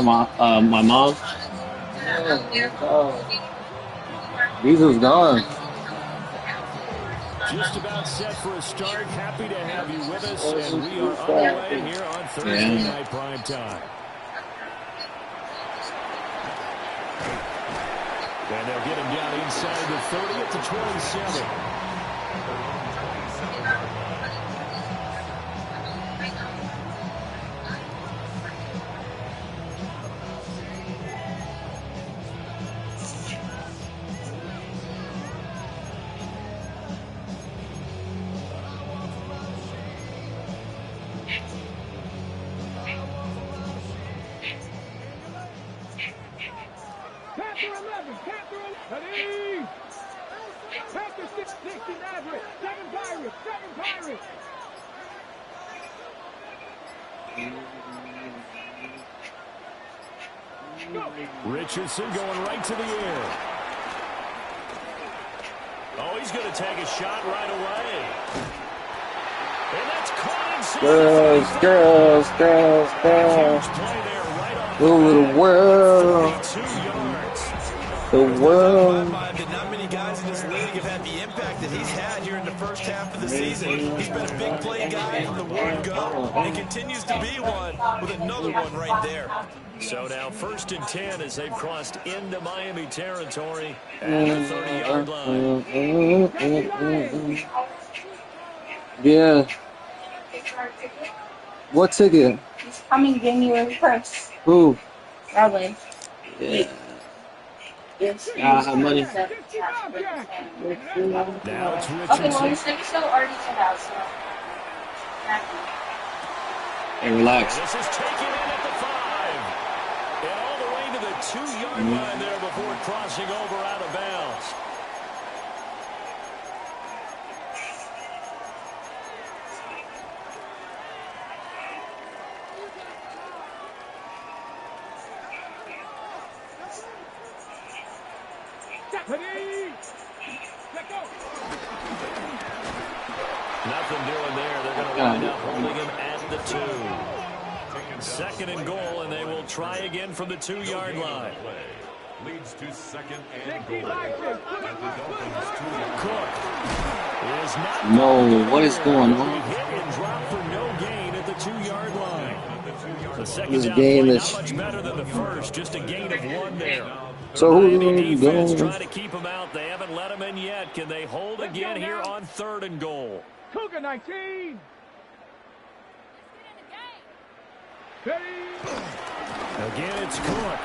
My mom. Diesel's gone. Just about set for a start. Happy to have you with us, and we are underway here on Thursday Night Prime Time. And they'll get him down inside the 30 at the 27. Richardson going right to the air. Oh, he's going to take a shot right away. And that's caught inside. Girls. The world. 32 yards. The world. Not many guys in this league have had the impact that he's had here in the first half of the season. He's been a big play guy from the word go, and continues to be one with another one right there. So now 1st and 10 as they've crossed into Miami territory at the 30-yard line. Yeah. What ticket? It's coming January 1st. Who? Probably. Yeah. Yes. I have money. Now it's Okay, well, Richardson. his ticket's still already sold out, so. Hey, relax. This is taken in at the 5. And all the way to the 2-yard line there before crossing over out of bounds. Nothing doing there. They're going to wind up holding him at the 2. 2nd and goal, and they will try again from the 2-yard line. Leads to 2nd and goal. At the Dolphins 2-yard Cook is not. No, what is going on? Hit and drop for no gain at the 2-yard line. The second This down game play is- not much better than the first, just a gain of 1 there. So who's Miami going to defense go? trying to keep him out. They haven't let him in yet. Can they hold again here on 3rd and goal? Cougar 19. Again, it's Cook.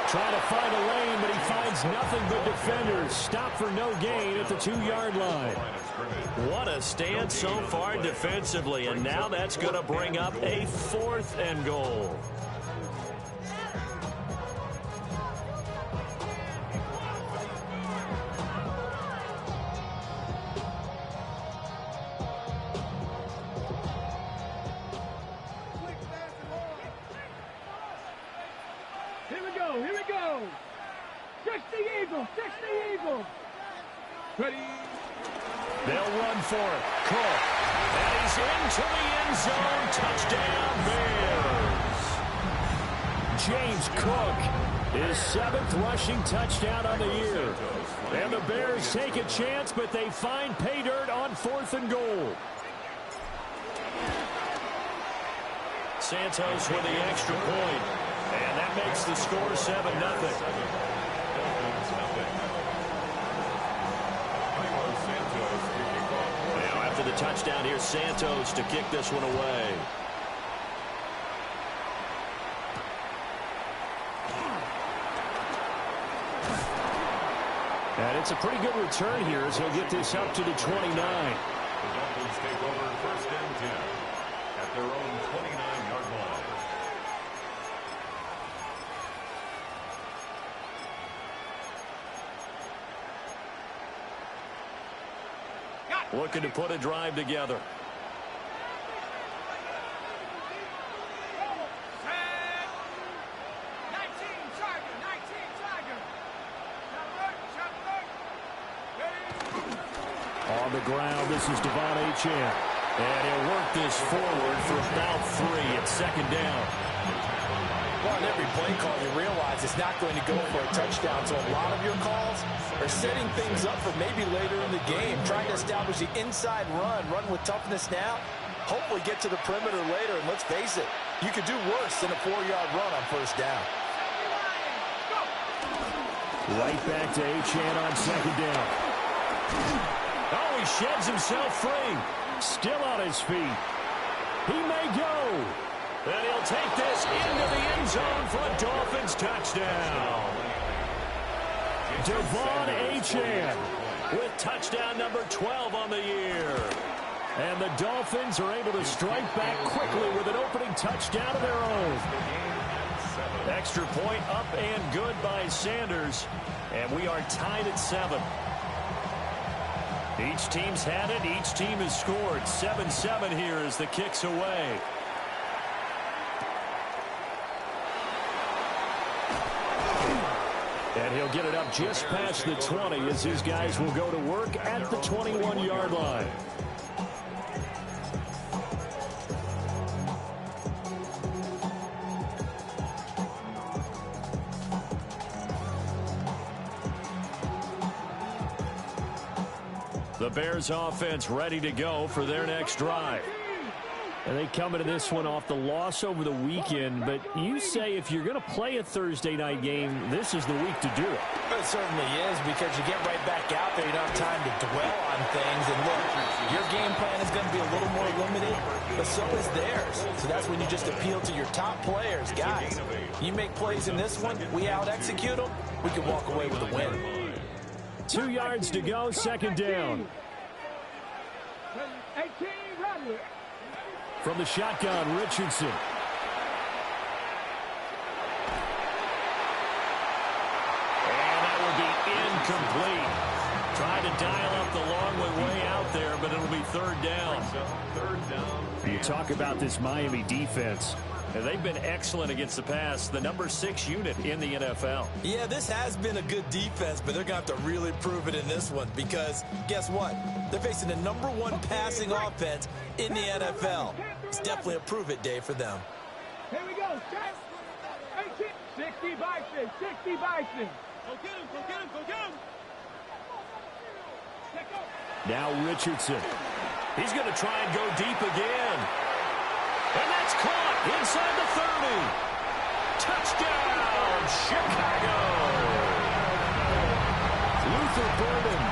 Trying to find a lane, but he finds nothing but defenders. Stop for no gain at the 2-yard line. What a stand so far defensively, and now that's going to bring up a 4th and goal. Here we go. 60 Eagles. Ready. They'll run for it. Cook. And he's into the end zone. Touchdown, Bears. James Cook, his 7th rushing touchdown on the year. And the Bears take a chance, but they find pay dirt on 4th and goal. Santos with the extra point. And that makes the score 7-0. Now after the touchdown, here's Santos to kick this one away. And it's a pretty good return here as he'll get this up to the 29. The Dolphins take over 1st and 10 at their own 29-yard line. Looking to put a drive together. On the ground, this is Devon Achane. And he'll work this forward for about 3 at 2nd down. Well, in every play call, you realize it's not going to go for a touchdown, so a lot of your calls are setting things up for maybe later in the game, trying to establish the inside run with toughness now, hopefully get to the perimeter later, and let's face it, you could do worse than a 4-yard run on first down. Right back to Achane on second down. Oh, he sheds himself free. Still on his feet. He may go. And he'll take this into the end zone for a Dolphins touchdown. Devon Achane with touchdown number 12 on the year. And the Dolphins are able to strike back quickly with an opening touchdown of their own. Extra point up and good by Sanders. And we are tied at 7. Each team's had it. Each team has scored. 7-7 here as the kick's away. And he'll get it up just past the 20 as his guys will go to work at the 21-yard line. The Bears offense ready to go for their next drive. And they come into this one off the loss over the weekend, but you say if you're going to play a Thursday night game, this is the week to do it. It certainly is, because you get right back out there. You don't have time to dwell on things. And look, your game plan is going to be a little more limited, but so is theirs. So that's when you just appeal to your top players. Guys, you make plays in this one, we out-execute them, we can walk away with a win. 2 yards to go, second down. 18, Bradley. From the shotgun, Richardson. And that will be incomplete. Tried to dial up the long way out there, but it'll be third down. You talk about this Miami defense. And they've been excellent against the pass, the number 6 unit in the NFL. Yeah, this has been a good defense, but they're going to have to really prove it in this one, because guess what? They're facing the number 1 passing offense in the NFL. It's definitely a prove-it day for them. Here we go. 18. 60 Bison. 60 Bison. Go get him. Go get him. Go get him. Now Richardson. He's going to try and go deep again. And that's caught inside the 30. Touchdown, Chicago. Luther Burden,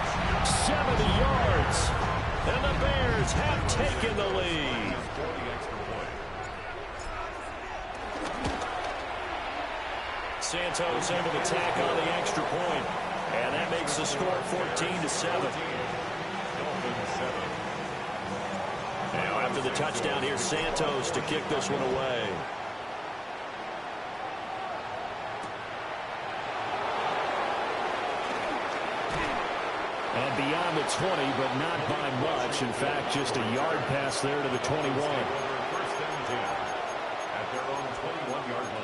70 yards. And the Bears have taken the lead. Santos able to tack on the extra point. And that makes the score 14-7. Now after the touchdown, here's Santos to kick this one away. And beyond the 20, but not by much. In fact, just a yard pass there to the 21. First and 10 at their own 21-yard line.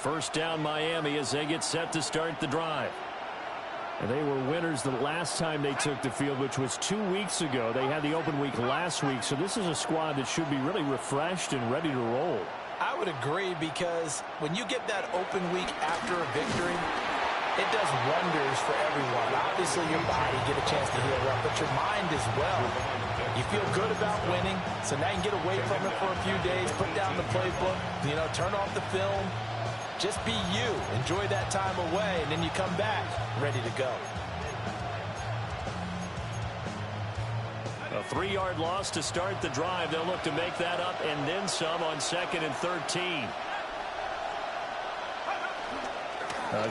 First down Miami as they get set to start the drive. And they were winners the last time they took the field, which was 2 weeks ago. They had the open week last week, so this is a squad that should be really refreshed and ready to roll. I would agree, because when you get that open week after a victory, it does wonders for everyone. Obviously, your body get a chance to heal up, but your mind as well. You feel good about winning, so now you can get away from it for a few days, put down the playbook, turn off the film. Just be you. Enjoy that time away, and then you come back ready to go. A 3-yard loss to start the drive. They'll look to make that up and then some on 2nd and 13.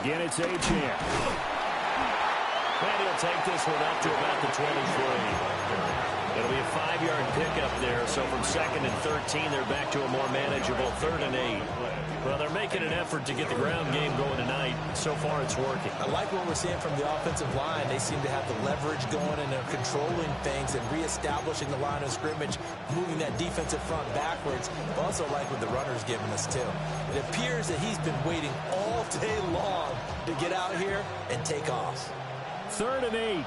Again, it's Achane. And he'll take this one up to about the 23. It'll be a 5-yard pickup there, so from 2nd and 13, they're back to a more manageable 3rd and 8. Well, they're making an effort to get the ground game going tonight. So far, it's working. I like what we're seeing from the offensive line. They seem to have the leverage going, and they're controlling things and reestablishing the line of scrimmage, moving that defensive front backwards. I also like what the runner's giving us, too. It appears that he's been waiting all day long to get out here and take off. 3rd and 8.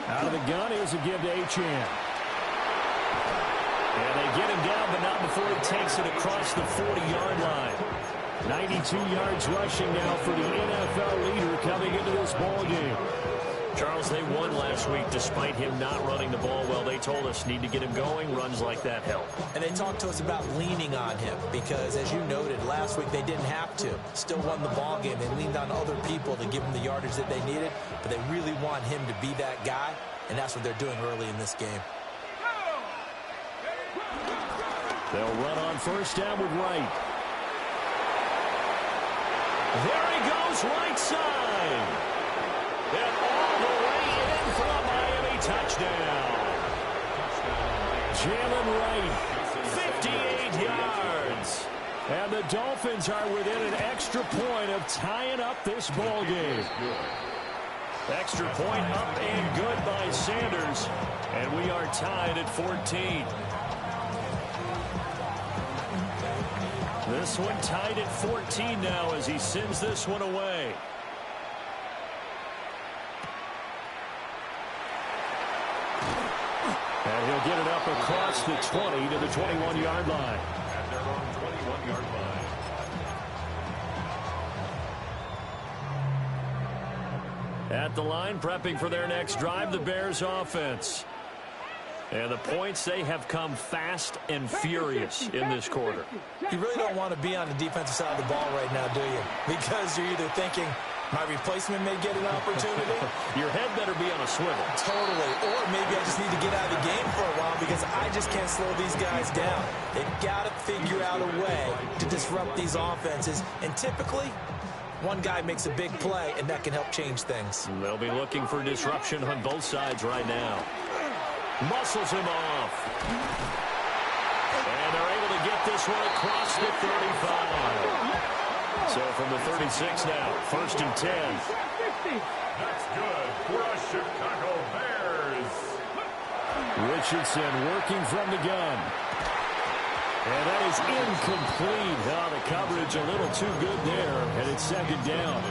Out of the gun, here's a give to Achane. And they get him down, but not before he takes it across the 40-yard line. 92 yards rushing now for the NFL leader coming into this ball game. Charles, they won last week despite him not running the ball well. They told us need to get him going. Runs like that help. And they talked to us about leaning on him because, as you noted, last week they didn't have to. Still won the ball game. They leaned on other people to give them the yardage that they needed, but they really want him to be that guy, and that's what they're doing early in this game. They'll run on first down with Wright. There he goes, right side. And all the way in for a Miami touchdown. Jalen Wright, 58 yards. And the Dolphins are within an extra point of tying up this ball game. Extra point up and good by Sanders. And we are tied at 14. This one tied at 14 now as he sends this one away. And he'll get it up across the 20 to the 21-yard line. At their own 21-yard line. At the line, prepping for their next drive, the Bears offense. And the points, they have come fast and furious in this quarter. You really don't want to be on the defensive side of the ball right now, do you? Because you're either thinking, my replacement may get an opportunity. Your head better be on a swivel. Totally. Or maybe I just need to get out of the game for a while because I just can't slow these guys down. They've got to figure out a way to disrupt these offenses. And typically, one guy makes a big play, and that can help change things. They'll be looking for disruption on both sides right now. Muscles him off. And they're able to get this one across the 35. So from the 36 now, 1st and 10. That's good for a Chicago Bears. Richardson working from the gun. And that is incomplete. Oh, the coverage a little too good there, and it's 2nd down.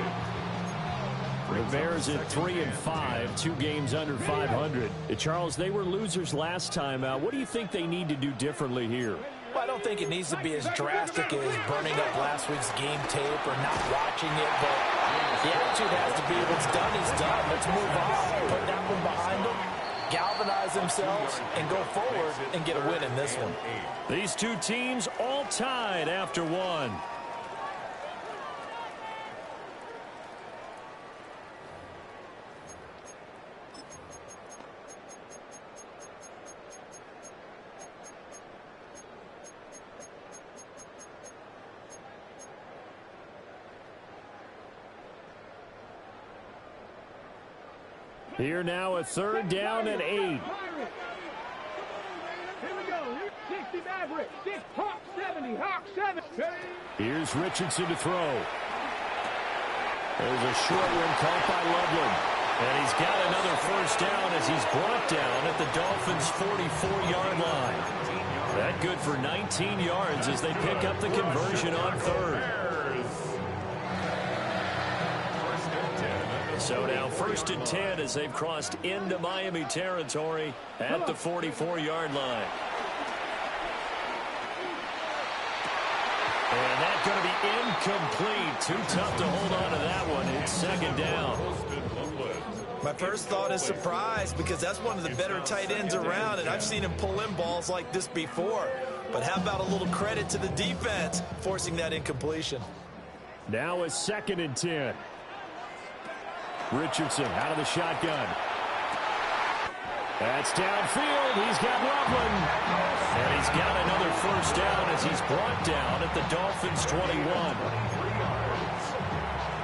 The Bears at 3-5, 2 games under 500. Charles, they were losers last time out. What do you think they need to do differently here? Well, I don't think it needs to be as drastic as burning up last week's game tape or not watching it, but the attitude has to be what's done is done. Let's move on, put that one behind them, galvanize themselves, and go forward and get a win in this one. These two teams all tied after one. Here now a 3rd down and 8. Here we go. 60 Maverick. 6 Hawk 70. Hawk 7. Here's Richardson to throw. There's a short one caught by Loveland. And he's got another 1st down as he's brought down at the Dolphins' 44-yard line. That good for 19 yards as they pick up the conversion on 3rd. So now 1st and 10 as they've crossed into Miami territory at the 44-yard line. And that's going to be incomplete. Too tough to hold on to that one. It's 2nd down. My first thought is surprise because that's one of the better tight ends around, and I've seen him pull in balls like this before. But how about a little credit to the defense forcing that incompletion? Now a 2nd and 10. Richardson out of the shotgun. That's downfield. He's got Loveland. And he's got another 1st down as he's brought down at the Dolphins' 21.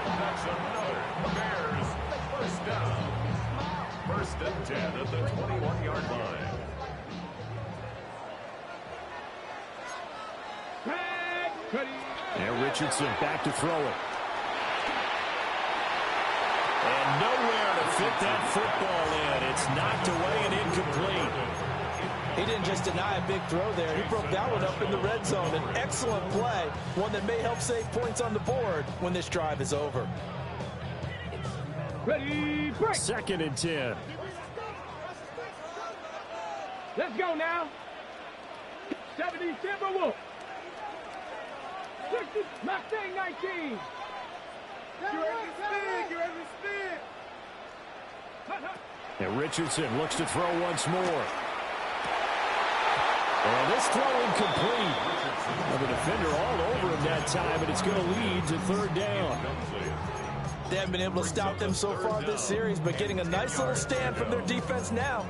That's another Bears 1st down. 1st and 10 at the 21-yard line. And Richardson back to throw it. And nowhere to fit that football in. It's knocked away and incomplete. He didn't just deny a big throw there. He broke that one up in the red zone. An excellent play, one that may help save points on the board when this drive is over. Ready, break. 2nd and 10. Let's go now. 70 Timberwolves. 60 Mustang 19. You're ready to spin. You're ready to spin. And Richardson looks to throw once more. And this throw incomplete. Well, the defender all over him that time, and it's going to lead to 3rd down. They haven't been able to stop them so far this series, but getting a nice little stand from their defense now.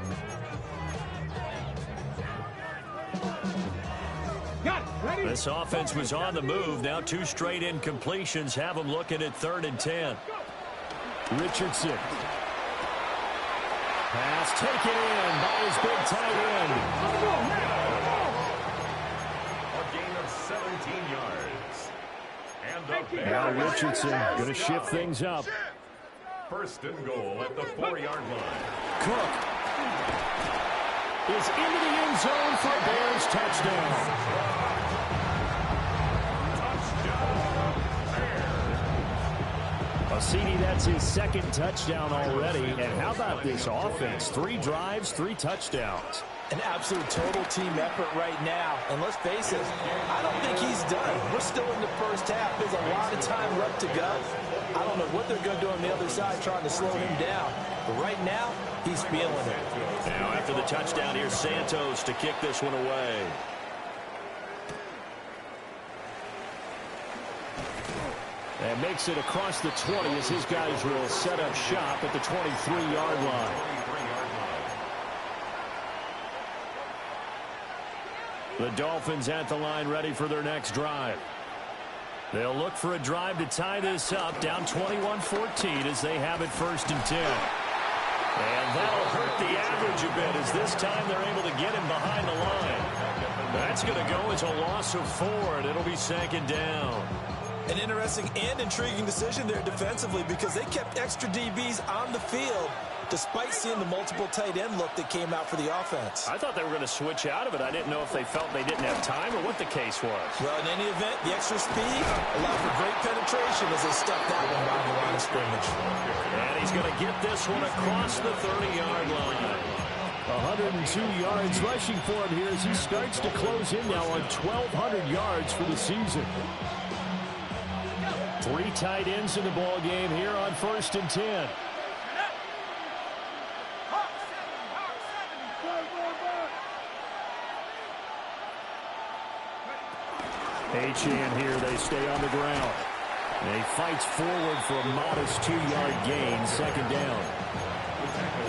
Got it. Ready? This offense was on the move. Now 2 straight incompletions have them looking at 3rd and 10. Richardson. Pass taken in by his big tight end. A gain of 17 yards. And the Now Bears Richardson going to shift things up. 1st and goal at the 4-yard line. Cook is into the end zone for a Bears touchdown. CD, that's his 2nd touchdown already. And how about this offense? 3 drives, 3 touchdowns. An absolute total team effort right now. And let's face it, I don't think he's done. We're still in the first half. There's a lot of time left to go. I don't know what they're going to do on the other side trying to slow him down. But right now, he's feeling it. Now after the touchdown, here's Santos to kick this one away. And makes it across the 20 as his guys will set up shop at the 23-yard line. The Dolphins at the line ready for their next drive. They'll look for a drive to tie this up, down 21-14 as they have it 1st and 10. And that'll hurt the average a bit as this time they're able to get him behind the line. That's going to go as a loss of 4, and it'll be 2nd down. An interesting and intriguing decision there defensively because they kept extra DBs on the field despite seeing the multiple tight end look that came out for the offense. I thought they were going to switch out of it. I didn't know if they felt they didn't have time or what the case was. Well, in any event, the extra speed allowed for great penetration as they stuck that one by the line of scrimmage. And he's going to get this one across the 30-yard line. 102 yards rushing for him here as he starts to close in now on 1,200 yards for the season. 3 tight ends in the ball game here on 1st and 10. Achane here, they stay on the ground. And he fights forward for a modest 2-yard gain, 2nd down.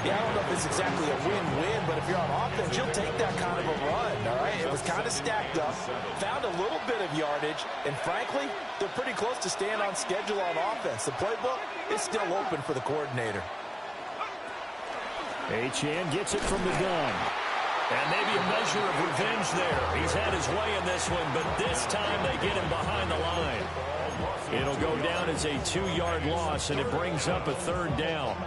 Yeah, I don't know if it's exactly a win-win, but if you're on offense, you'll take that kind of a run, all right? It was kind of stacked up, found a little bit of yardage, and frankly, they're pretty close to staying on schedule on offense. The playbook is still open for the coordinator. Achane gets it from the gun. And maybe a measure of revenge there. He's had his way in this one, but this time they get him behind the line. It'll go down as a 2-yard loss, and it brings up a 3rd down.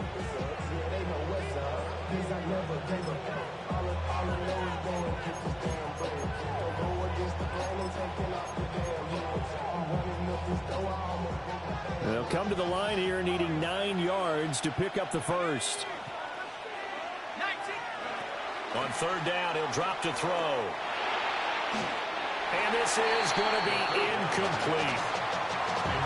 They'll come to the line here needing 9 yards to pick up the first. On 3rd down, he'll drop to throw. And this is going to be incomplete.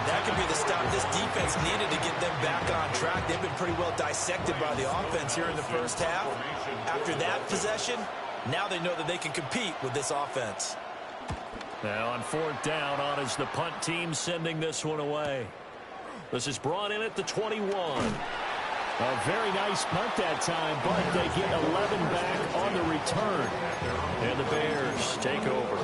That could be the stop this defense needed to get them back on track. They've been pretty well dissected by the offense here in the first half. After that possession, now they know that they can compete with this offense. Now on 4th down, on is the punt team sending this one away. This is brought in at the 21. A very nice punt that time, but they get 11 back on the return. And the Bears take over.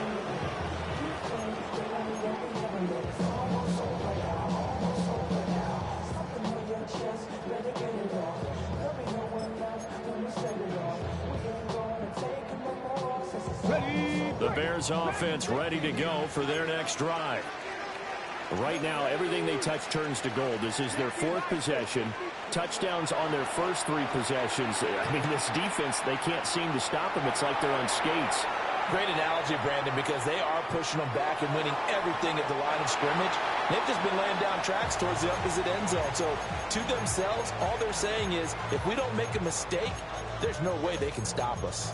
The Bears offense ready to go for their next drive. Right now, everything they touch turns to gold. This is their 4th possession. Touchdowns on their first 3 possessions. I mean, this defense, they can't seem to stop them. It's like they're on skates. Great analogy, Brandon, because they are pushing them back and winning everything at the line of scrimmage. They've just been laying down tracks towards the opposite end zone. So to themselves, all they're saying is, if we don't make a mistake, there's no way they can stop us.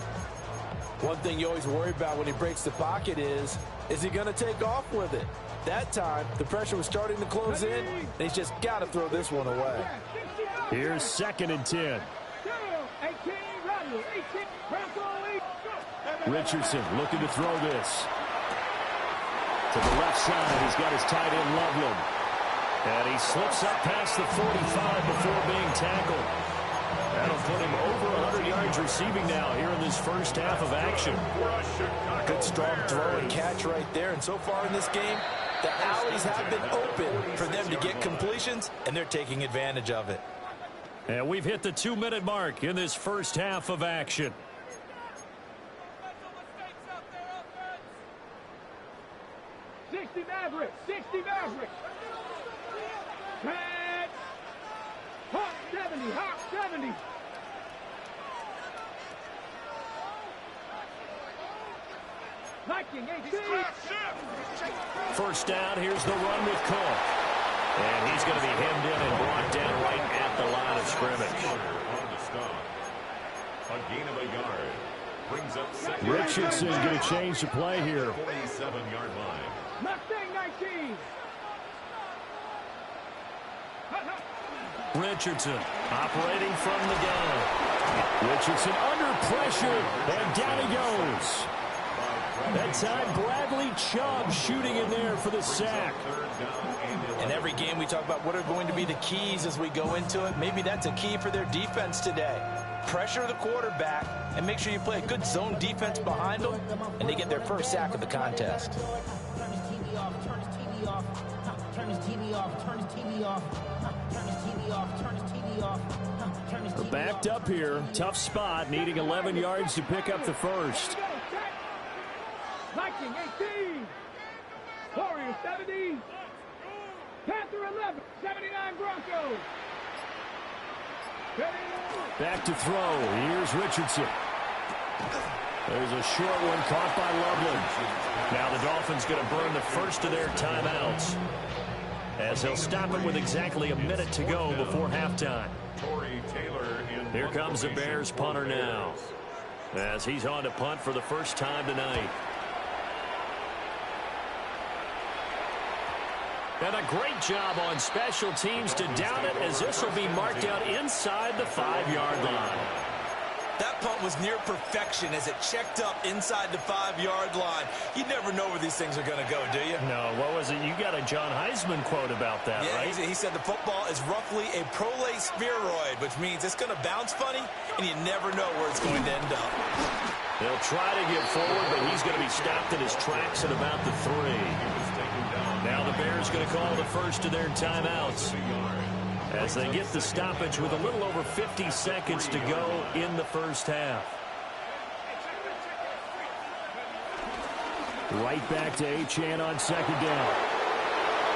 One thing you always worry about when he breaks the pocket is he going to take off with it? That time, the pressure was starting to close in, and he's just got to throw this one away. Here's 2nd and 10. Richardson looking to throw this. To the left side, he's got his tight end Loveland. And he slips up past the 45 before being tackled. That'll put him over 100 yards receiving now here in this first half of action. Good strong throw and catch right there. And so far in this game, the alleys have been open for them to get completions, and they're taking advantage of it. And we've hit the 2-minute mark in this first half of action. Maverick, 60 Maverick. Pat. Hawk 70, Hawk 70. Viking 18. First down, here's the run with Cook. And he's going to be hemmed in and brought down right at the line of scrimmage. A gain of a yard. Brings up second. Richardson going to change the play here. 47-yard line. Mustang 19. Richardson operating from the gun. Richardson under pressure, and down he goes. That time, Bradley Chubb shooting in there for the sack. In every game, we talk about what are going to be the keys as we go into it. Maybe that's a key for their defense today. Pressure the quarterback and make sure you play a good zone defense behind them, and they get their first sack of the contest. Turn his TV off, turn his TV off, turn his TV off, turn his TV off, turn his TV off, turn his TV off, turn his TV off. Backed up here, tough spot, needing 11 yards to pick up the first. Viking 18. Warriors 70. Panther 11. 79 Broncos. Back to throw. Here's Richardson. There's a short one caught by Loveland. Now the Dolphins going to burn the first of their timeouts, as they'll stop it with exactly a minute to go before halftime. Here comes the Bears punter now, as he's on to punt for the first time tonight. And a great job on special teams to down it, as this will be marked out inside the 5-yard line. That punt was near perfection as it checked up inside the 5-yard line. You never know where these things are going to go, do you? No, what was it? You got a John Heisman quote about that, yeah, right? He said the football is roughly a prolate spheroid, which means it's going to bounce funny, and you never know where it's going to end up. They'll try to get forward, but he's going to be stopped in his tracks at about the 3. Now the Bears going to call the first of their timeouts, as they get the stoppage with a little over 50 seconds to go in the first half. Right back to Achane on second down.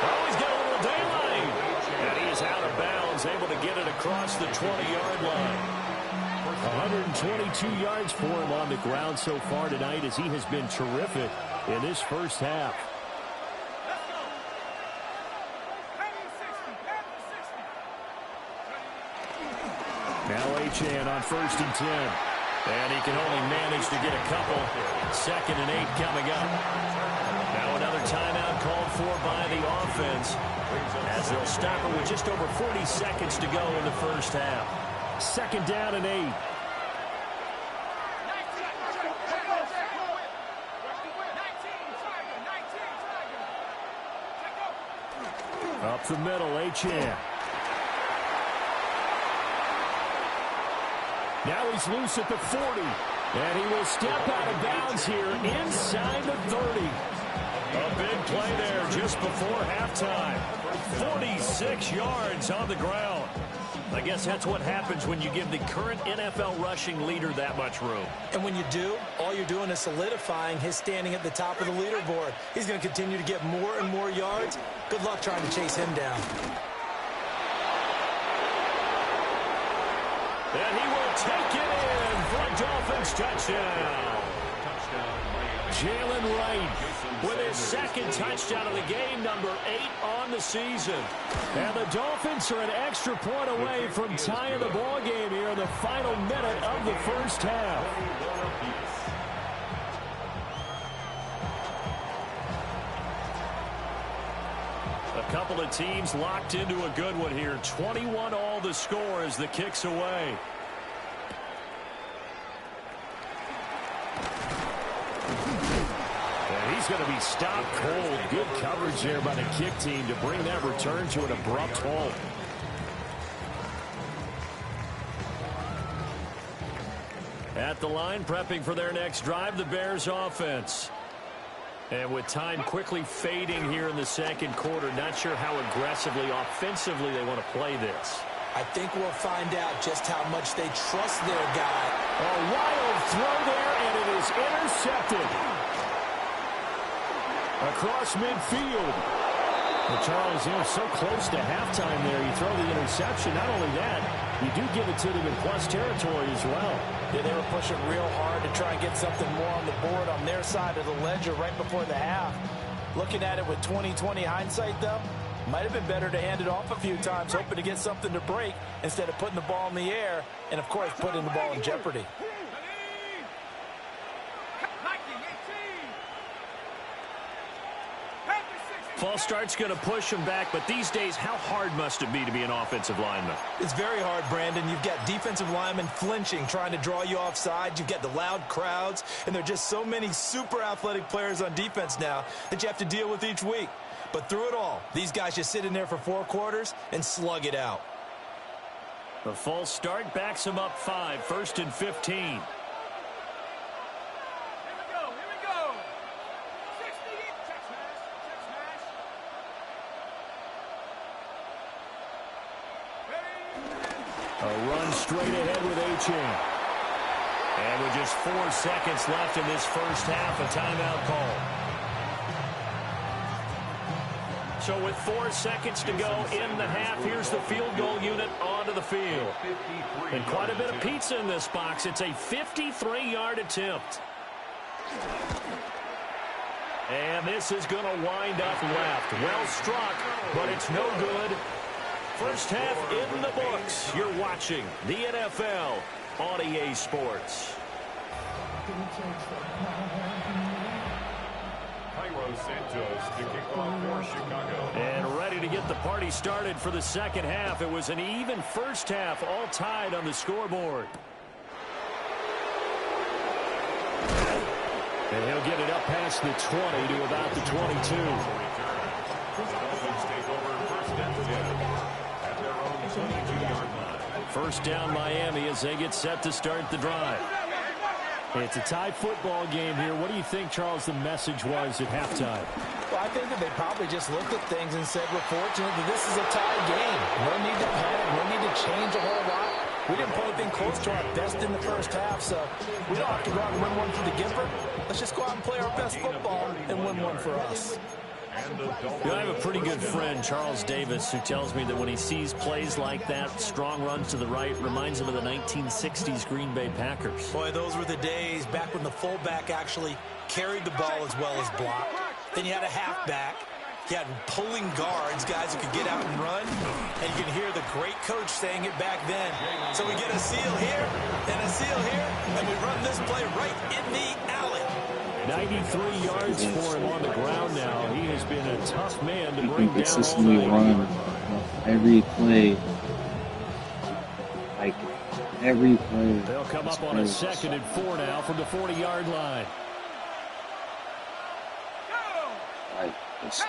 Oh, he's got a little daylight. And he is out of bounds, able to get it across the 20-yard line. 122 yards for him on the ground so far tonight, as he has been terrific in this first half. Now Achane on 1st and 10. And he can only manage to get a couple. 2nd and 8 coming up. Now another timeout called for by the offense, as they'll stop it with just over 40 seconds to go in the first half. 2nd down and 8. Up the middle, Achane. Now he's loose at the 40, and he will step out of bounds here inside the 30. A big play there just before halftime. 46 yards on the ground. I guess that's what happens when you give the current NFL rushing leader that much room. And when you do, all you're doing is solidifying his standing at the top of the leaderboard. He's going to continue to get more and more yards, Good luck trying to chase him down. And he will take it in for a Dolphins touchdown. Jalen Wright with his second touchdown of the game, number 8 on the season. And the Dolphins are an extra point away from tying the ball game here in the final minute of the first half. A couple of teams locked into a good one here. 21 all the score as the kick's away. And he's going to be stopped cold. Good coverage there by the kick team to bring that return to an abrupt halt. At the line, prepping for their next drive, the Bears offense. And with time quickly fading here in the second quarter, not sure how aggressively, offensively they want to play this. I think we'll find out just how much they trust their guy. A wild throw there, and it is intercepted. Across midfield. Well, Charles, so close to halftime there. You throw the interception. Not only that, you do give it to them in plus territory as well. Yeah, they were pushing real hard to try and get something more on the board on their side of the ledger right before the half. Looking at it with 20/20 hindsight, though, might have been better to hand it off a few times, hoping to get something to break instead of putting the ball in the air and, of course, putting the ball in jeopardy. False start's going to push him back, but these days, how hard must it be to be an offensive lineman? It's very hard, Brandon. You've got defensive linemen flinching, trying to draw you offside. You've got the loud crowds, and there are just so many super athletic players on defense now that you have to deal with each week. But through it all, these guys just sit in there for 4 quarters and slug it out. The false start backs him up 5, 1st and 15. A run straight ahead with Achane. And with just 4 seconds left in this first half, a timeout call. So with 4 seconds to go in the half, here's the field goal unit onto the field. And quite a bit of pizza in this box. It's a 53-yard attempt. And this is going to wind up left. Well struck, but it's no good. First half in the books. You're watching the NFL on EA Sports. Santos to kick off for Chicago. And ready to get the party started for the second half. It was an even first half, all tied on the scoreboard. And he'll get it up past the 20 to about the 22. Dolphins take over 1st and 10 at their own 22-yard line. First down Miami as they get set to start the drive. It's a tie football game here. What do you think, Charles, the message was at halftime? Well, I think that they probably just looked at things and said, we're fortunate that this is a tie game. No need to panic. No need to change a whole lot. We didn't put anything close to our best in the first half, so we don't have to go out and win one for the giver. Let's just go out and play our best football and win one for us. I have a pretty good friend, Charles Davis, who tells me that when he sees plays like that, strong runs to the right, reminds him of the 1960s Green Bay Packers. Boy, those were the days back when the fullback actually carried the ball as well as blocked. Then you had a halfback. You had pulling guards, guys who could get out and run. And you can hear the great coach saying it back then. So we get a seal here and a seal here, and we run this play right in the alley. 93 yards for him on the ground now. He has been a tough man to bring down consistently all night. run every play. Like every play. They'll come up on a 2nd and 4 now from the 40-yard line. Like it's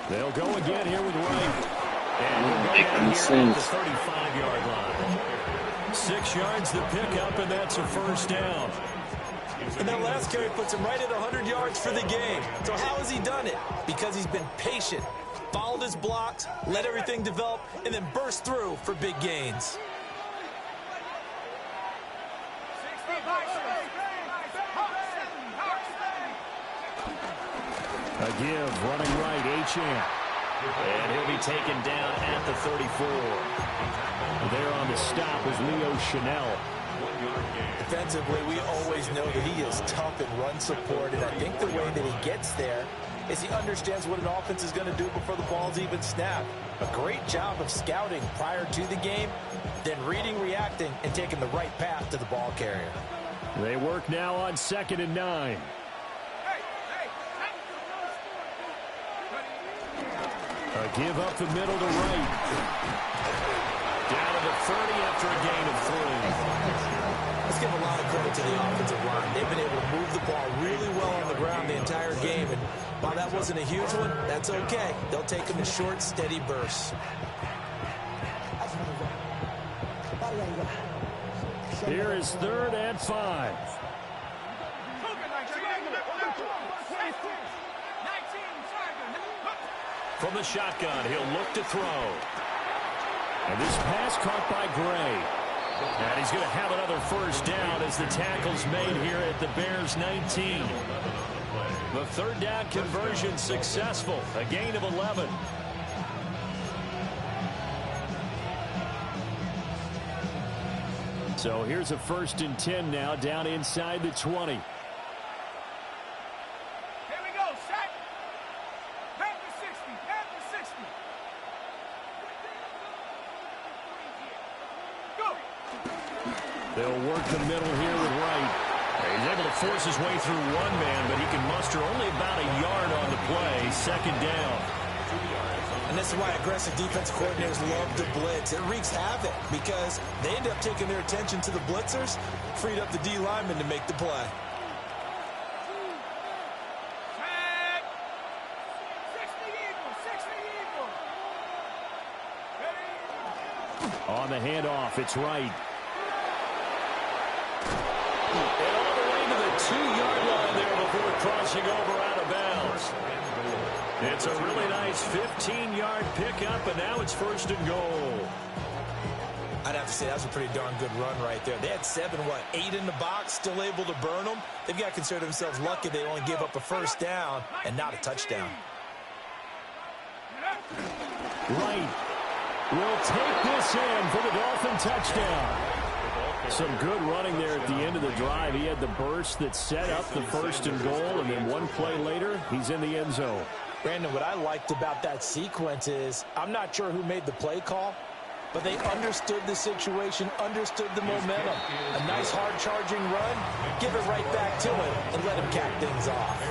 They'll go again here with Wright. And we'll go making down here sense. at the 35-yard line. 6 yards the pickup, and that's a first down. And that last carry puts him right at 100 yards for the game. So how has he done it? Because he's been patient, followed his blocks, let everything develop, and then burst through for big gains. A give, running right, Achane. And he'll be taken down at the 34. There on the stop is Leo Chanel. Defensively, we always know that he is tough in run support, and I think the way that he gets there is he understands what an offense is going to do before the ball's even snapped. A great job of scouting prior to the game, then reading, reacting, and taking the right path to the ball carrier. They work now on 2nd and 9. A give up the middle to right. Down to the 30 after a gain of 3. Let's give a lot of credit to the offensive line. They've been able to move the ball really well on the ground the entire game, and while that wasn't a huge one, that's okay. They'll take them in short, steady bursts. Here is 3rd and 5. From the shotgun, he'll look to throw. And this pass caught by Gray. And he's going to have another first down as the tackle's made here at the Bears 19. The 3rd down conversion successful. A gain of 11. So here's a 1st and 10 now, down inside the 20. Here we go, set. Back to 60, back to 60. Go. They'll work the middle here with Wright. He's able to force his way through one man, but he can muster only about a yard on the play. 2nd down. And this is why aggressive defense coordinators love to blitz. It wreaks havoc because they end up taking their attention to the blitzers, freed up the D lineman to make the play. Tag. 60 Eagles, 60 Eagles. On the handoff, it's Wright. And all the way to the 2-yard line there before crossing over out of bounds. It's a really nice 15-yard pickup, and now it's 1st and goal. I'd have to say that was a pretty darn good run right there. They had 8 in the box, still able to burn them. They've got to consider themselves lucky they only gave up a first down and not a touchdown. Wright will take this in for the Dolphin touchdown. Some good running there at the end of the drive. He had the burst that set up the 1st and goal, and then one play later, he's in the end zone. Brandon, what I liked about that sequence is I'm not sure who made the play call, but they understood the situation, understood the momentum. A nice hard-charging run, give it right back to him, and let him cap things off.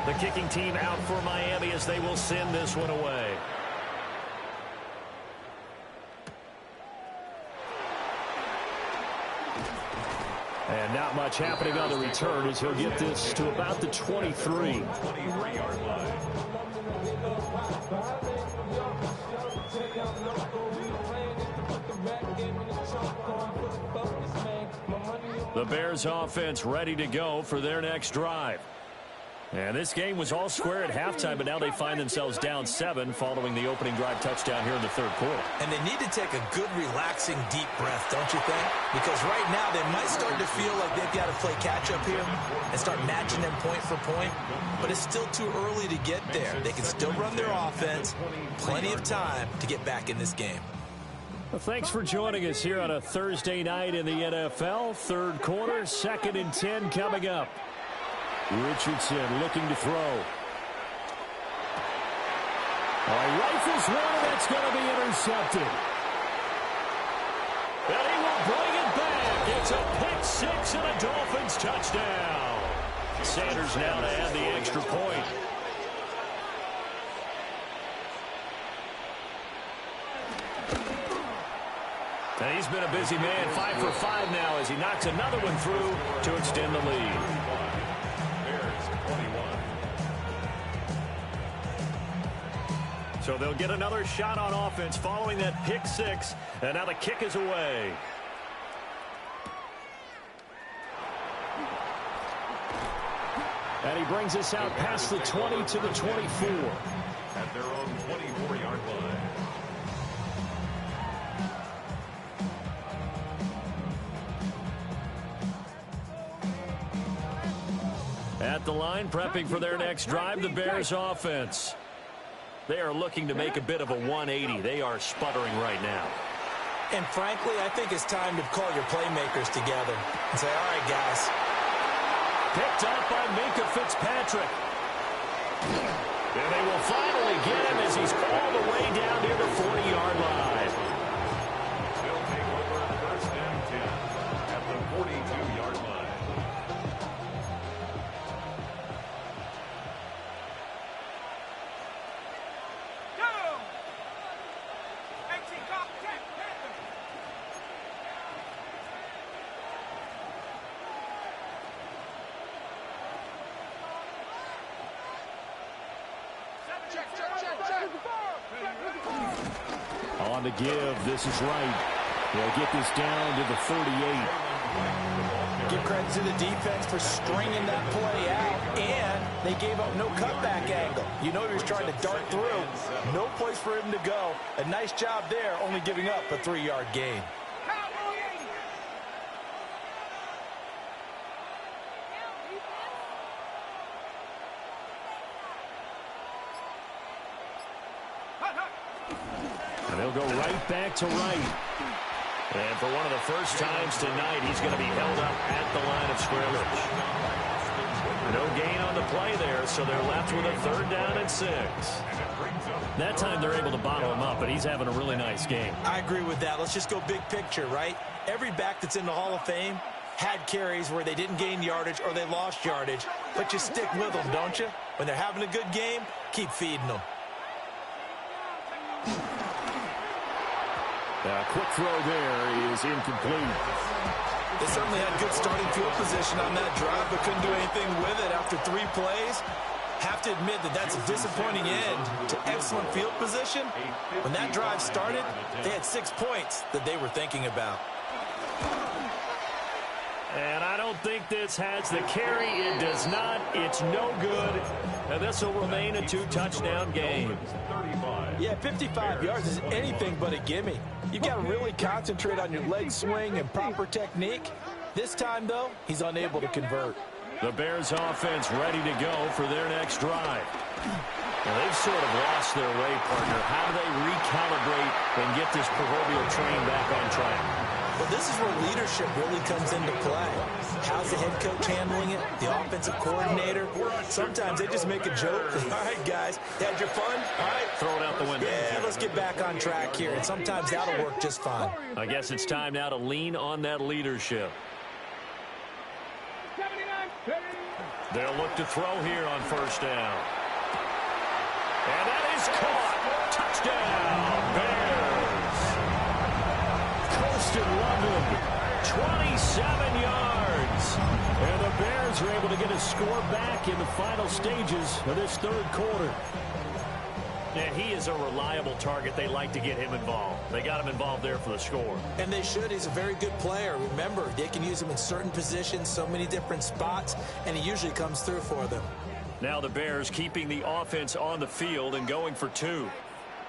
The kicking team out for Miami as they will send this one away. And not much happening on the return as he'll get this to about the 23. 23-yard line. The Bears offense ready to go for their next drive. And this game was all square at halftime, but now they find themselves down 7 following the opening drive touchdown here in the 3rd quarter. And they need to take a good, relaxing, deep breath, don't you think? Because right now they might start to feel like they've got to play catch-up here and start matching them point for point. But it's still too early to get there. They can still run their offense. Plenty of time to get back in this game. Well, thanks for joining us here on a Thursday night in the NFL. 3rd quarter, 2nd and 10 coming up. Richardson looking to throw. Rifles one, and that's going to be intercepted. And he will bring it back. It's a pick 6 and a Dolphins touchdown. Sanders now to add the extra point. And he's been a busy man, 5 for 5 now as he knocks another one through to extend the lead. So they'll get another shot on offense following that pick 6, and now the kick is away. And he brings us out past the 20 to the 24. At their own 24-yard line. at the line, prepping for their next drive, the Bears offense. They are looking to make a bit of a 180. They are sputtering right now. And frankly, I think it's time to call your playmakers together and say, all right, guys. Picked up by Minkah Fitzpatrick. And they will finally get him as he's all the way down near the 40-yard line. They'll take over first and 10 at the 42-yard line. Go! 18, cop, 10, Panthers. On to give. This is right. They'll get this down to the 38. Give credit to the defense for stringing that play out, and they gave up no cutback angle. You know he was trying to dart through. No place for him to go. A nice job there, only giving up a 3-yard gain. And they'll go right back to right. And for one of the first times tonight, he's going to be held up at the line of scrimmage. No gain on the play there, so they're left with a 3rd down and 6. That time they're able to bottle him up, but he's having a really nice game. I agree with that. Let's just go big picture, right? Every back that's in the Hall of Fame had carries where they didn't gain yardage or they lost yardage, but you stick with them, don't you? When they're having a good game, keep feeding them. A quick throw there is incomplete. They certainly had good starting field position on that drive, but couldn't do anything with it after 3 plays. Have to admit that that's a disappointing end to excellent field position. When that drive started, they had 6 points that they were thinking about. And I don't think this has the carry. It does not. It's no good. And this will remain a 2-touchdown game. Yeah, 55 yards is anything but a gimme. You've got to really concentrate on your leg swing and proper technique. This time, though, he's unable to convert. The Bears offense ready to go for their next drive. Now, they've sort of lost their way, partner. How do they recalibrate and get this proverbial train back on track? Well, this is where leadership really comes into play. How's the head coach handling it? The offensive coordinator? Sometimes they just make a joke. All right, guys, had your fun? All right. Throw it out the window. Yeah, let's get back on track here. And sometimes that'll work just fine. I guess it's time now to lean on that leadership. 79. They'll look to throw here on 1st down. And that is caught. Touchdown, Bears. Coasted London, 27 yards. And the Bears are able to get a score back in the final stages of this 3rd quarter. And he is a reliable target. They like to get him involved. They got him involved there for the score. And they should. He's a very good player. Remember, they can use him in certain positions, so many different spots, and he usually comes through for them. Now the Bears keeping the offense on the field and going for 2.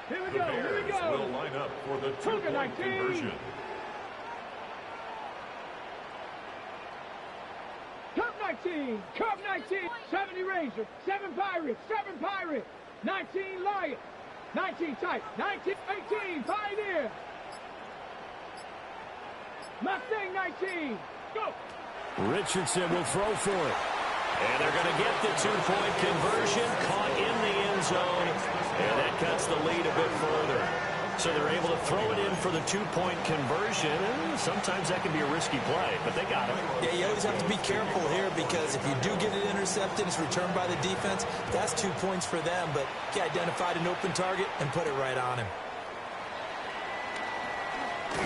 Here we The go, here we Bears go. will line up for the 2-point 19. conversion. Cup 19, Cup 19, 70 Ranger, 7 Pirates, 7 Pirates, 19 Lion, 19 Type, 19, 18 Pioneer, Mustang 19, go! Richardson will throw for it. And they're going to get the 2-point conversion, caught in the end zone, and that cuts the lead a bit further. So they're able to throw it in for the 2-point conversion, and sometimes that can be a risky play, but they got it. Yeah, you always have to be careful here because if you do get it intercepted, it's returned by the defense, that's 2 points for them, but he identified an open target and put it right on him.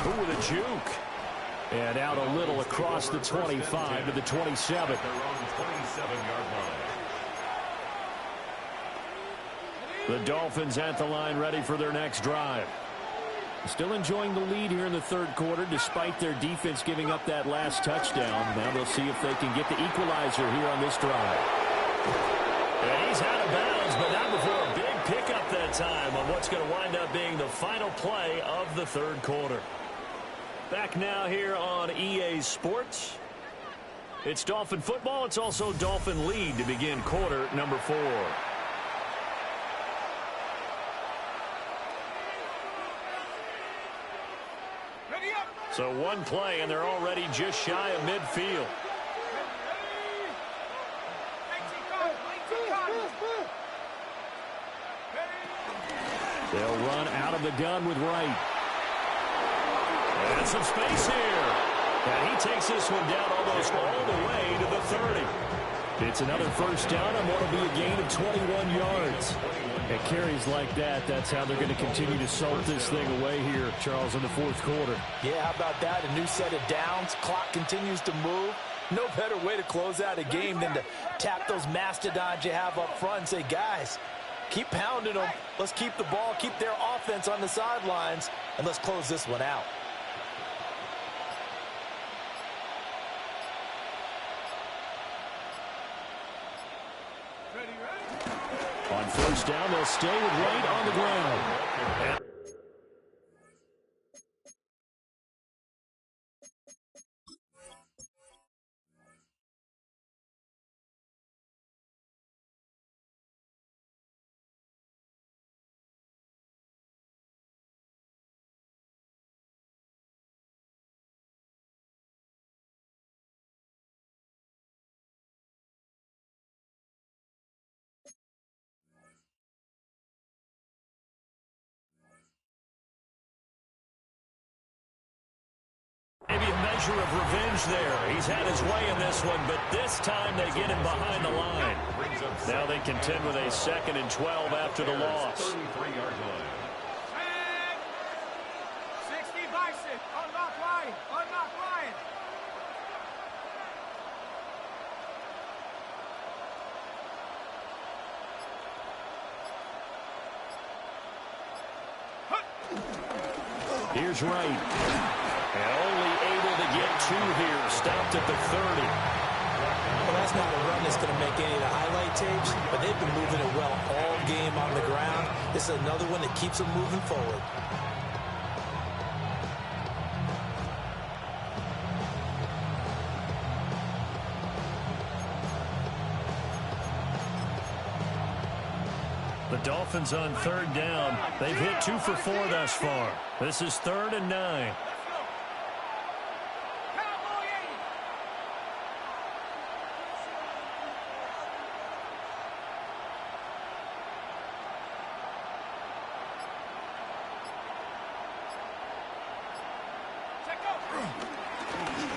Ooh, with a juke. And out a little across the 25 to the 27. Their own 27-yard line. The Dolphins at the line ready for their next drive. Still enjoying the lead here in the 3rd quarter despite their defense giving up that last touchdown. Now they'll see if they can get the equalizer here on this drive. And he's out of bounds, but not before a big pickup that time on what's going to wind up being the final play of the 3rd quarter. Back now here on EA Sports. It's Dolphin football. It's also Dolphin lead to begin quarter number 4. So one play, and they're already just shy of midfield. They'll run out of the gun with Wright. And some space here. And he takes this one down almost all the way to the 30. It's another first down and what will be a gain of 21 yards. At carries like that, that's how they're going to continue to salt this thing away here, Charles, in the fourth quarter. Yeah, how about that? A new set of downs. Clock continues to move. No better way to close out a game than to tap those mastodons you have up front and say, guys, keep pounding them. Let's keep the ball, keep their offense on the sidelines, and let's close this one out. On first down, they'll stay with Wright on the ground. Maybe a measure of revenge there. He's had his way in this one, but this time they get him behind the line. Now they contend with a 2nd and 12 after the loss. 33-yard line. 60 Bison, unlock line, unlock line. Here's Wright. And only able to get 2 here. Stopped at the 30. Well, that's not a run that's going to make any of the highlight tapes, but they've been moving it well all game on the ground. This is another one that keeps them moving forward. The Dolphins on 3rd down. They've hit 2 for 4 thus far. This is 3rd and 9.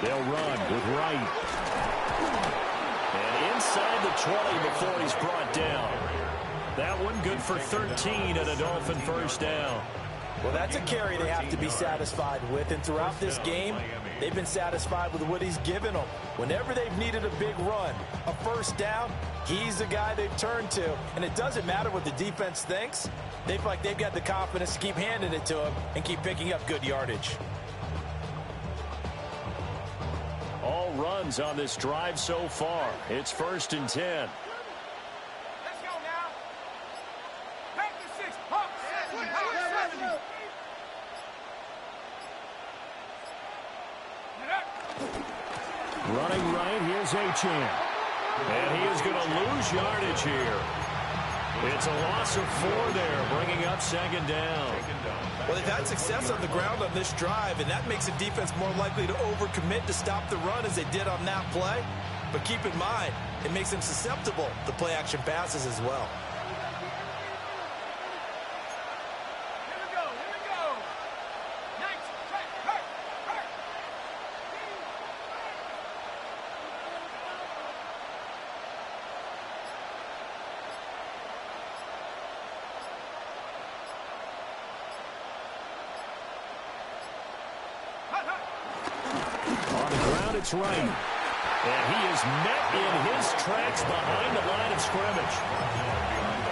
They'll run with Wright. And inside the 20 before he's brought down. That one good for 13 at a Dolphin first down. Well, that's a carry they have to be satisfied with. And throughout this game, they've been satisfied with what he's given them. Whenever they've needed a big run, a first down, he's the guy they've turned to. And it doesn't matter what the defense thinks. They feel like they've got the confidence to keep handing it to him and keep picking up good yardage. All runs on this drive so far. It's 1st and 10. Let's go now. Back to 6. Hawk 70. Hawk 70. Running right, here's Achane. And he is going to lose yardage here. It's a loss of 4 there, bringing up 2nd down. Well, they've had success on the ground on this drive, and that makes the defense more likely to overcommit to stop the run as they did on that play. But keep in mind, it makes them susceptible to play-action passes as well. Here we go. Here we go. Nice. Hurt. On the ground, it's Wright. And he is met in his tracks behind the line of scrimmage.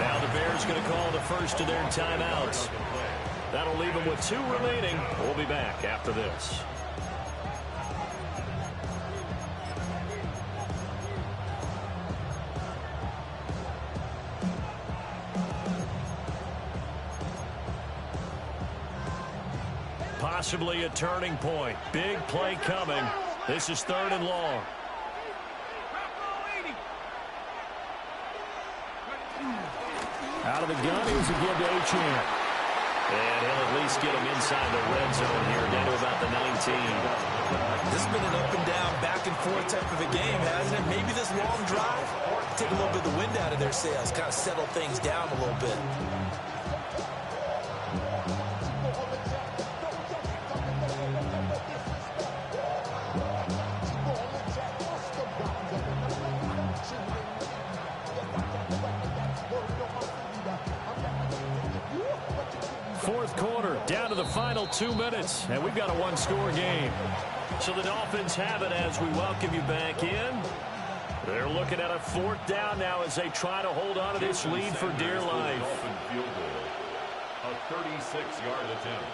Now the Bears going to call the first of their timeouts. That'll leave them with 2 remaining. We'll be back after this. Possibly a turning point. Big play coming. This is 3rd and long. Out of the gun, here's a give to Achane. And he'll at least get him inside the red zone here, down to about the 19. This has been an up and down, back and forth type of a game, hasn't it? Maybe this long drive, take a little bit of the wind out of their sails, kind of settle things down a little bit. Fourth quarter, down to the final 2 minutes, and we've got a one-score game. So the Dolphins have it as we welcome you back in. They're looking at a fourth down now as they try to hold on to this lead for dear life. Dolphin field goal, a 36-yard attempt.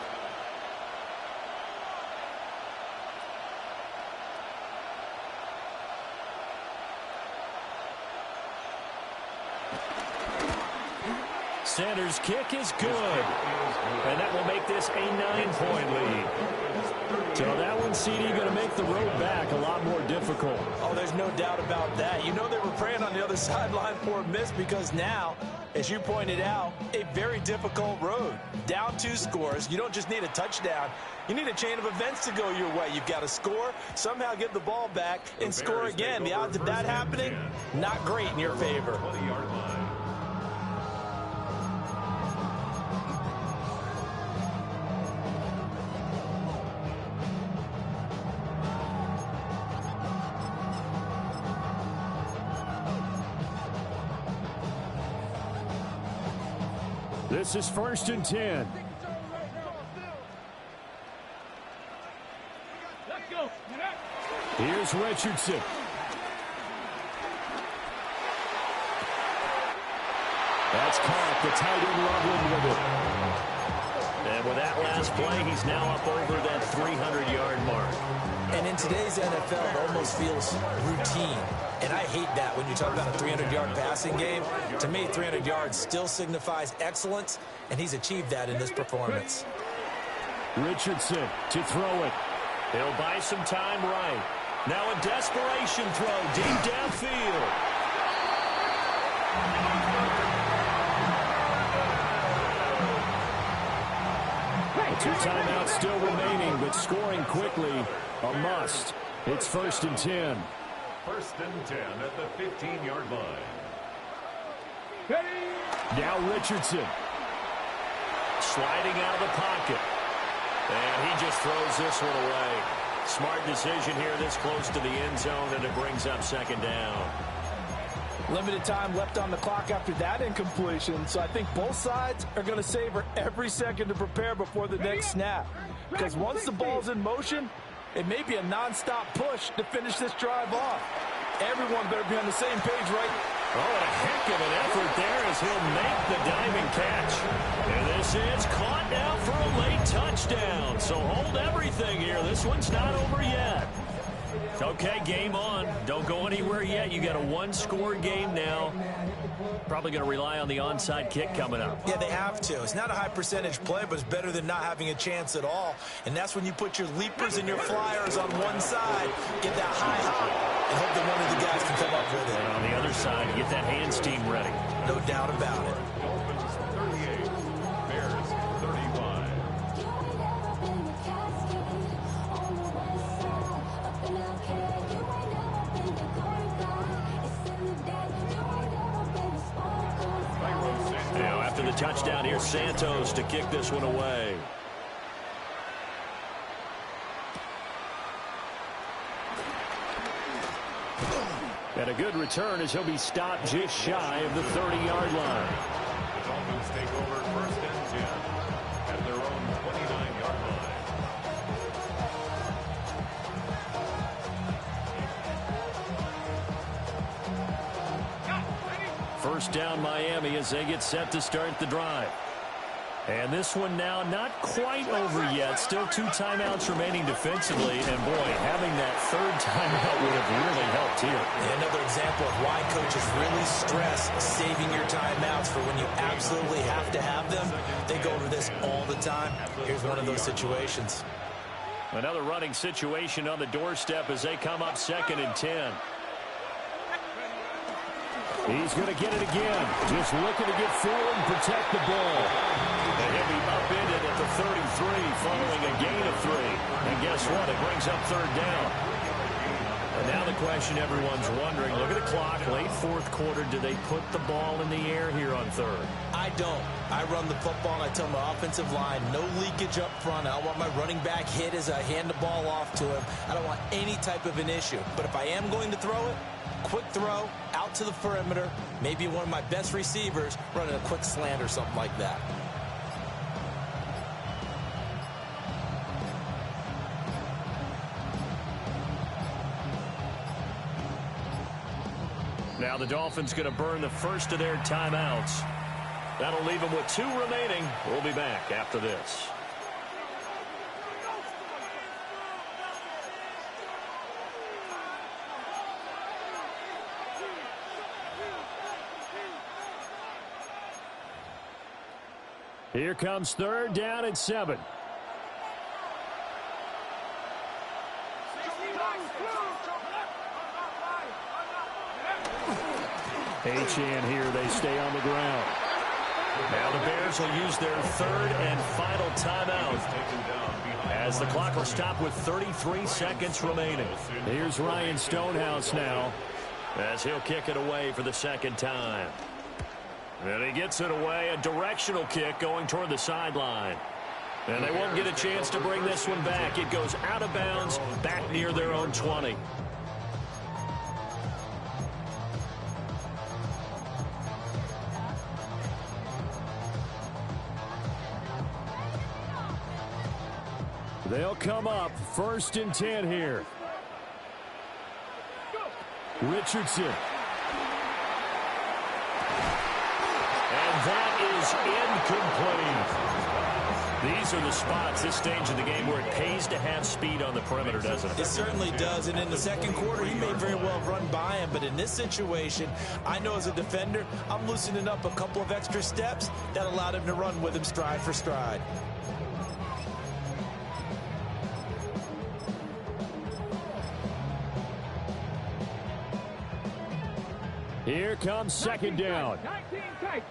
Sanders' kick is good, and that will make this a 9-point lead. So that one, CD, going to make the road back a lot more difficult. Oh, there's no doubt about that. You know they were praying on the other sideline for a miss because now, as you pointed out, a very difficult road. Down 2 scores. You don't just need a touchdown. You need a chain of events to go your way. You've got to score, somehow get the ball back, and score again. The odds of that happening, not great in your favor. 20-yard line. This is 1st and 10. Let's go. Here's Richardson. That's caught. The tight end rumbling with it. And with that last play, he's now up over that 300-yard mark. And in today's NFL, it almost feels routine. And I hate that when you talk about a 300-yard passing game. To me, 300 yards still signifies excellence, and he's achieved that in this performance. Richardson to throw it. He'll buy some time right. Now a desperation throw deep downfield. Two timeouts still remaining, but scoring quickly, a must. It's 1st and 10. 1st and 10 at the 15-yard line. Now Richardson. Sliding out of the pocket. And he just throws this one away. Smart decision here this close to the end zone, and it brings up 2nd down. Limited time left on the clock after that incompletion, so I think both sides are going to savor every second to prepare before the next snap. Because once the ball's in motion, it may be a non-stop push to finish this drive off. Everyone better be on the same page, right? Oh, a heck of an effort there as he'll make the diving catch. And this is caught now for a late touchdown. So hold everything here. This one's not over yet. Okay, game on. Don't go anywhere yet. You got a one-score game now. Probably going to rely on the onside kick coming up. Yeah, they have to. It's not a high percentage play, but it's better than not having a chance at all. And that's when you put your leapers and your flyers on one side, get that high hop, and hope that one of the guys can come up with it. And on the other side, get that hands team ready. No doubt about it. Dolphins 38, Bears 35. Now, after the touchdown, here's Santos to kick this one away. And a good return as he'll be stopped just shy of the 30-yard line. The Dolphins take over 1st and 10 at their own 29-yard line. First down Miami as they get set to start the drive. And this one now not quite over yet. Still 2 timeouts remaining defensively. And, boy, having that 3rd timeout would have really helped here. And another example of why coaches really stress saving your timeouts for when you absolutely have to have them. They go over this all the time. Here's one of those situations. Another running situation on the doorstep as they come up 2nd and 10. He's going to get it again. Just looking to get forward and protect the ball. And he'll be upended at the 33 following a gain of 3. And guess what? It brings up third down. And now the question everyone's wondering, look at the clock, late fourth quarter, do they put the ball in the air here on third? I don't. I run the football and I tell my offensive line, no leakage up front. I don't want my running back hit as I hand the ball off to him. I don't want any type of an issue. But if I am going to throw it, quick throw, out to the perimeter, maybe one of my best receivers running a quick slant or something like that. Now the Dolphins going to burn the first of their timeouts. That'll leave them with 2 remaining. We'll be back after this. Here comes third down and 7. Achane here, they stay on the ground. Now the Bears will use their third and final timeout as the clock will stop with 33 seconds remaining. Here's Ryan Stonehouse now as he'll kick it away for the second time. And he gets it away, a directional kick going toward the sideline. And they won't get a chance to bring this one back. It goes out of bounds back near their own 20. They'll come up first and 10 here. Richardson. And that is incomplete. These are the spots this stage of the game where it pays to have speed on the perimeter, doesn't it? It certainly does. And in the second quarter, he may very well run by him. But in this situation, I know as a defender, I'm loosening up a couple of extra steps that allowed him to run with him stride for stride. Here comes second down. 19 tight.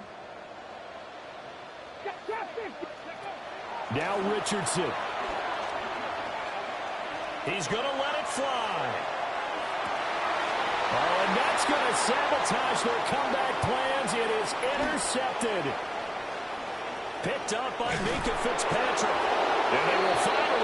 Now Richardson. He's going to let it fly. Oh, and that's going to sabotage their comeback plans. It is intercepted. Picked up by Minkah Fitzpatrick. And they will finally